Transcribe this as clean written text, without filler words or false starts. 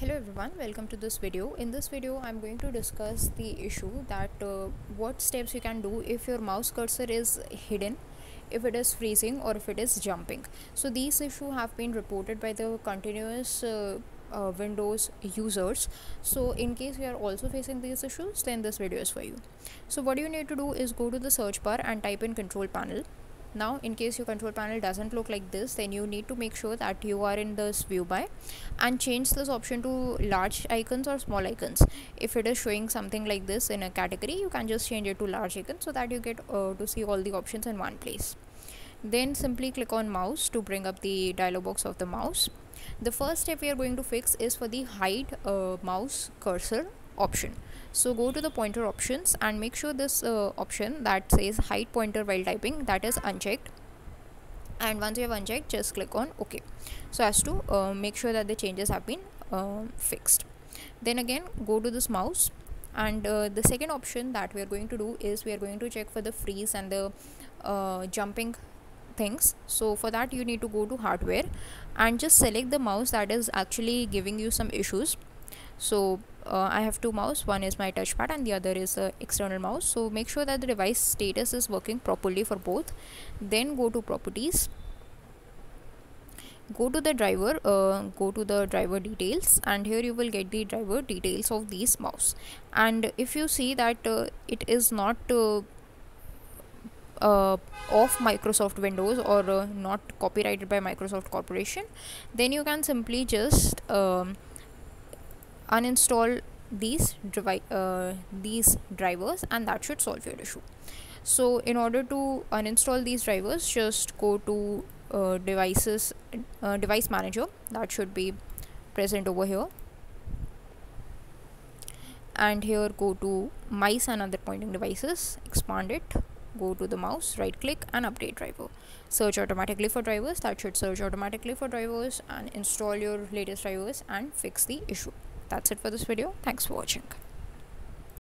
Hello everyone, welcome to this video. In this video I'm going to discuss the issue that what steps you can do if your mouse cursor is hidden, if it is freezing or if it is jumping. So these issues have been reported by the continuous Windows users. So in case you are also facing these issues, then this video is for you. So what you need to do is go to the search bar and type in control panel. Now in case your control panel doesn't look like this, then you need to make sure that you are in this view by and change this option to large icons or small icons. If it is showing something like this in a category, you can just change it to large icon so that you get to see all the options in one place. Then simply click on mouse to bring up the dialog box of the mouse. The first step we are going to fix is for the hide mouse cursor option. So go to the pointer options and make sure this option that says hide pointer while typing, that is unchecked, and once you have unchecked, just click on OK, so as to make sure that the changes have been fixed. Then again go to this mouse, and the second option that we are going to do is we are going to check for the freeze and the jumping things. So for that you need to go to hardware and just select the mouse that is actually giving you some issues. So I have two mouse, one is my touchpad and the other is the external mouse. So make sure that the device status is working properly for both. Then go to properties, go to the driver, go to the driver details, and here you will get the driver details of these mouse. And if you see that it is not of Microsoft Windows or not copyrighted by Microsoft Corporation, then you can simply just uninstall these drivers, and that should solve your issue. So in order to uninstall these drivers, just go to device manager, that should be present over here, and here go to mice and other pointing devices, expand it, go to the mouse, right click and update driver, search automatically for drivers, that should search automatically for drivers and install your latest drivers and fix the issue. That's it for this video. Thanks for watching.